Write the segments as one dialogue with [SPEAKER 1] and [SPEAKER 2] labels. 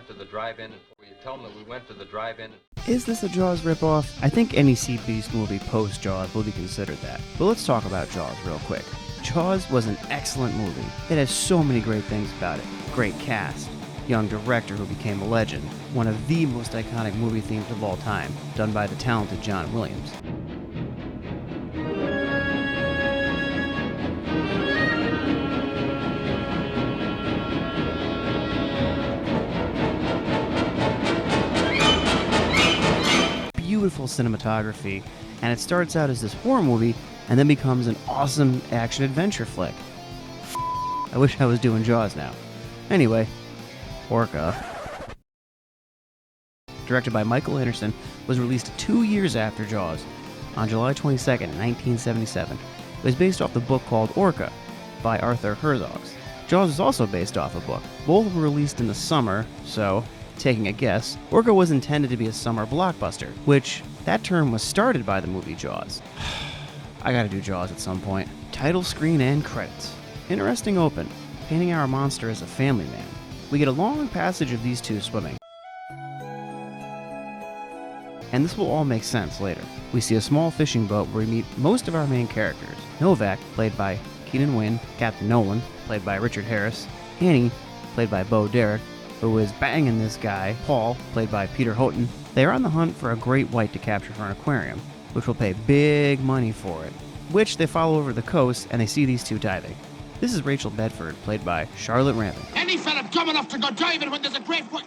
[SPEAKER 1] went to the drive-in. Will you tell them that we went to the drive-in?
[SPEAKER 2] Is this a Jaws ripoff? I think any Sea Beast movie post-Jaws will be considered that. But let's talk about Jaws real quick. Jaws was an excellent movie. It has so many great things about it. Great cast, young director who became a legend, one of the most iconic movie themes of all time, done by the talented John Williams. Beautiful cinematography, and it starts out as this horror movie and then becomes an awesome action-adventure flick. I wish I was doing Jaws now. Anyway, Orca, directed by Michael Anderson, was released 2 years after Jaws, on July 22nd, 1977. It was based off the book called Orca by Arthur Herzog. Jaws is also based off a book. Both were released in the summer, so, taking a guess, Orca was intended to be a summer blockbuster, which, that term was started by the movie Jaws. I gotta do Jaws at some point. Title screen and credits. Interesting open, painting our monster as a family man. We get a long passage of these two swimming. And this will all make sense later. We see a small fishing boat where we meet most of our main characters. Novak, played by Keenan Wynn, Captain Nolan, played by Richard Harris, Annie, played by Bo Derek, who is banging this guy, Paul, played by Peter Houghton. They are on the hunt for a great white to capture for an aquarium, which will pay big money for it, which they follow over the coast and they see these two diving. This is Rachel Bedford, played by Charlotte Rampton.
[SPEAKER 3] Any fella dumb enough to go diving when there's a great white...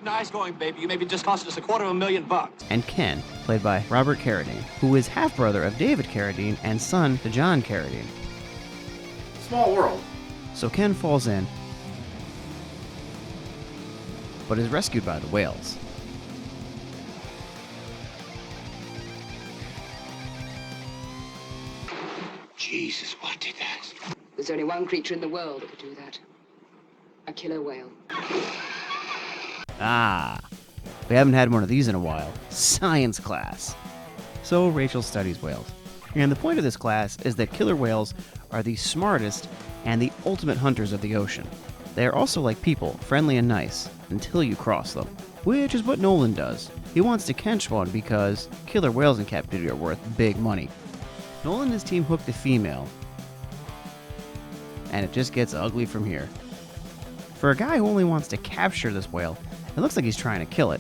[SPEAKER 4] Nice going, baby. You maybe just costed us $250,000.
[SPEAKER 2] And Ken, played by Robert Carradine, who is half-brother of David Carradine and son to John Carradine.
[SPEAKER 5] Small world.
[SPEAKER 2] So Ken falls in, but is rescued by the whales.
[SPEAKER 3] Jesus, what did that?
[SPEAKER 6] There's only one creature in the world that could do that. A killer whale.
[SPEAKER 2] Ah, we haven't had one of these in a while. Science class. So Rachel studies whales. And the point of this class is that killer whales are the smartest and the ultimate hunters of the ocean. They are also like people, friendly and nice, until you cross them. Which is what Nolan does. He wants to catch one because killer whales in captivity are worth big money. Nolan and his team hook the female, and it just gets ugly from here. For a guy who only wants to capture this whale, it looks like he's trying to kill it.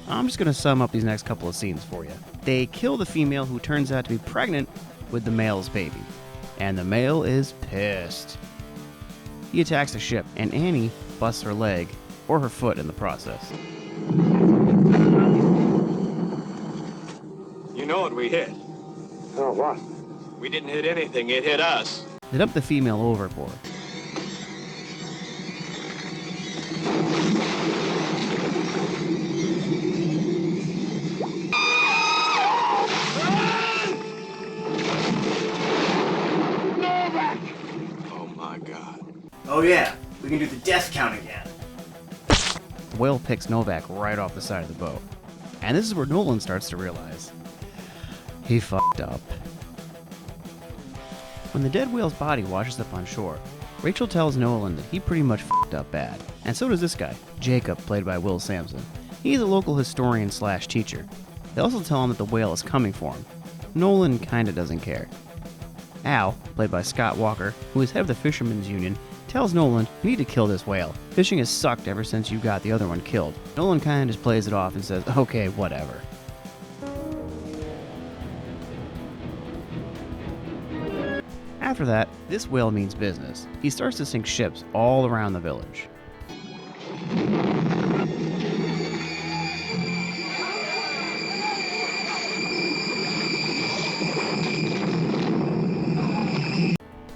[SPEAKER 2] I'm just going to sum up these next couple of scenes for you. They kill the female, who turns out to be pregnant with the male's baby. And the male is pissed. He attacks the ship, and Annie busts her leg, or her foot in the process.
[SPEAKER 4] You know what we hit?
[SPEAKER 5] Oh, what?
[SPEAKER 4] We didn't hit anything. It hit us.
[SPEAKER 2] They dump the female overboard.
[SPEAKER 4] Oh, my God.
[SPEAKER 5] Oh yeah, we can do the death count again.
[SPEAKER 2] The whale picks Novak right off the side of the boat. And this is where Nolan starts to realize he fucked up. When the dead whale's body washes up on shore, Rachel tells Nolan that he pretty much fucked up bad. And so does this guy, Jacob, played by Will Sampson. He's a local historian / teacher. They also tell him that the whale is coming for him. Nolan kinda doesn't care. Al, played by Scott Walker, who is head of the Fishermen's Union, tells Nolan, "You need to kill this whale. Fishing has sucked ever since you got the other one killed." Nolan kinda just plays it off and says, "Okay, whatever." After that, this whale means business. He starts to sink ships all around the village.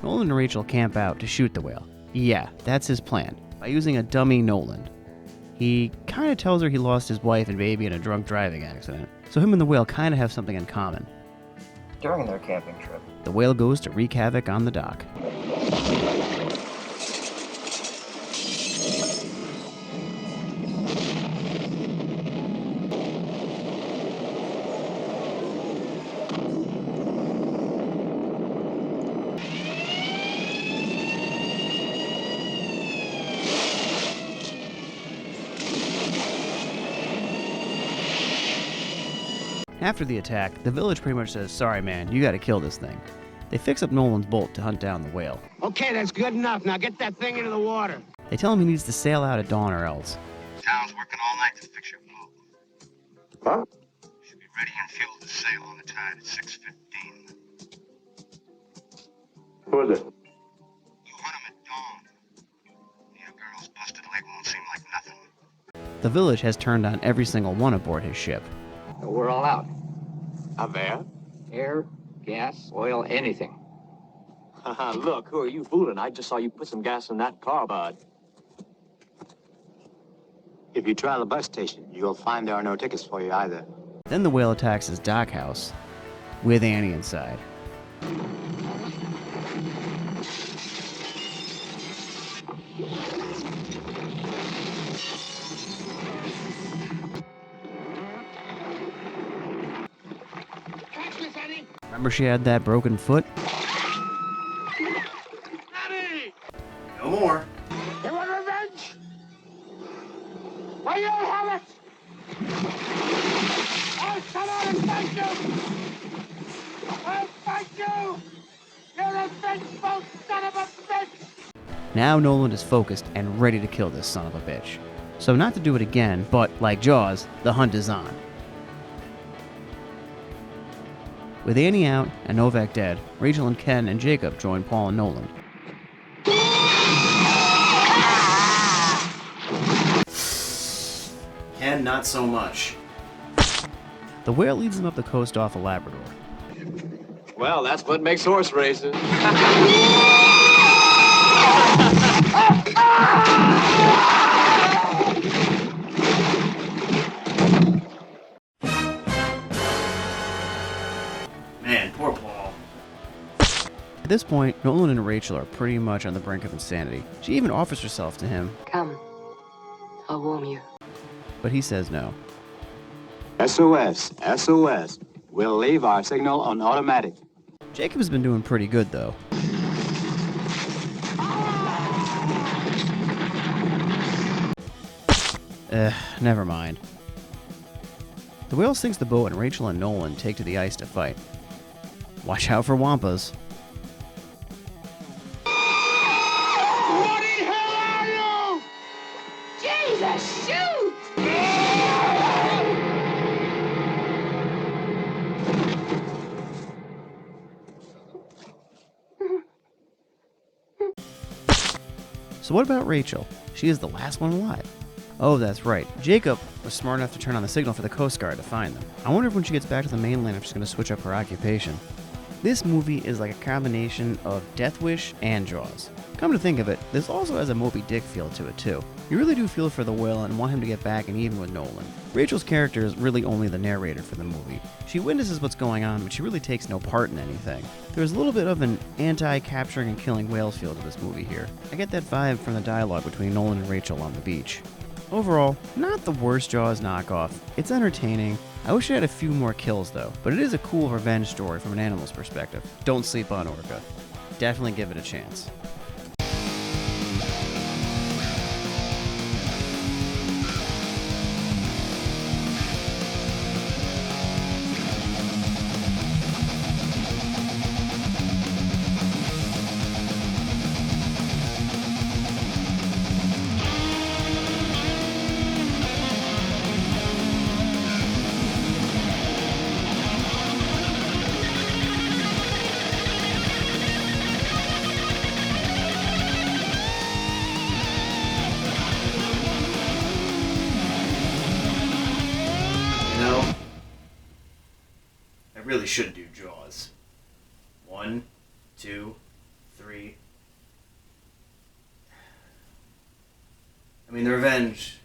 [SPEAKER 2] Nolan and Rachel camp out to shoot the whale. Yeah, that's his plan, by using a dummy Nolan. He kinda tells her he lost his wife and baby in a drunk driving accident, so him and the whale kinda have something in common.
[SPEAKER 5] During their camping trip.
[SPEAKER 2] The whale goes to wreak havoc on the dock. After the attack, the village pretty much says, sorry man, you gotta kill this thing. They fix up Nolan's boat to hunt down the whale.
[SPEAKER 3] Okay, that's good enough. Now get that thing into the water.
[SPEAKER 2] They tell him he needs to sail out at dawn or else.
[SPEAKER 7] Town's working all night to fix your boat.
[SPEAKER 3] Huh?
[SPEAKER 7] Should be ready and fueled to sail on the tide at 6:15.
[SPEAKER 3] Who is it?
[SPEAKER 7] You hunt 'em at dawn. Your girl's busted leg won't seem like nothing.
[SPEAKER 2] The village has turned on every single one aboard his ship.
[SPEAKER 1] We're all out.
[SPEAKER 4] Out there?
[SPEAKER 1] Air, gas, oil, anything.
[SPEAKER 4] Haha, look, who are you fooling? I just saw you put some gas in that car, bud.
[SPEAKER 7] If you try the bus station, you'll find there are no tickets for you either.
[SPEAKER 2] Then the whale attacks his dock house with Annie inside.
[SPEAKER 3] Catch this, Eddie.
[SPEAKER 2] Remember she had that broken foot?
[SPEAKER 3] Eddie!
[SPEAKER 5] No more.
[SPEAKER 3] You want revenge? Well, you'll have it! I'll come out and fight you! I'll fight you! You're a vengeful son of a bitch!
[SPEAKER 2] Now Nolan is focused and ready to kill this son of a bitch. So not to do it again, but like Jaws, the hunt is on. With Annie out and Novak dead, Rachel and Ken and Jacob join Paul and Nolan.
[SPEAKER 5] Ken, not so much.
[SPEAKER 2] The whale leads them up the coast off of Labrador.
[SPEAKER 4] Well, that's what makes horse races.
[SPEAKER 5] Man, poor Paul.
[SPEAKER 2] At this point, Nolan and Rachel are pretty much on the brink of insanity. She even offers herself to him,
[SPEAKER 6] Come. I'll warm you.
[SPEAKER 2] but he says no.
[SPEAKER 7] SOS, SOS. We'll leave our signal on automatic.
[SPEAKER 2] Jacob's been doing pretty good though. Never mind. The whale sinks the boat and Rachel and Nolan take to the ice to fight. Watch out for wampas.
[SPEAKER 3] What the hell are you?
[SPEAKER 6] Jesus, shoot!
[SPEAKER 2] So what about Rachel? She is the last one alive. Oh, that's right. Jacob was smart enough to turn on the signal for the Coast Guard to find them. I wonder if when she gets back to the mainland if she's going to switch up her occupation. This movie is like a combination of Death Wish and Jaws. Come to think of it, this also has a Moby Dick feel to it too. You really do feel for the whale and want him to get back and even with Nolan. Rachel's character is really only the narrator for the movie. She witnesses what's going on, but she really takes no part in anything. There's a little bit of an anti-capturing and killing whales feel to this movie here. I get that vibe from the dialogue between Nolan and Rachel on the beach. Overall, not the worst Jaws knockoff. It's entertaining. I wish it had a few more kills though, but it is a cool revenge story from an animal's perspective. Don't sleep on Orca. Definitely give it a chance.
[SPEAKER 5] I really should do Jaws. 1, 2, 3. I mean, the revenge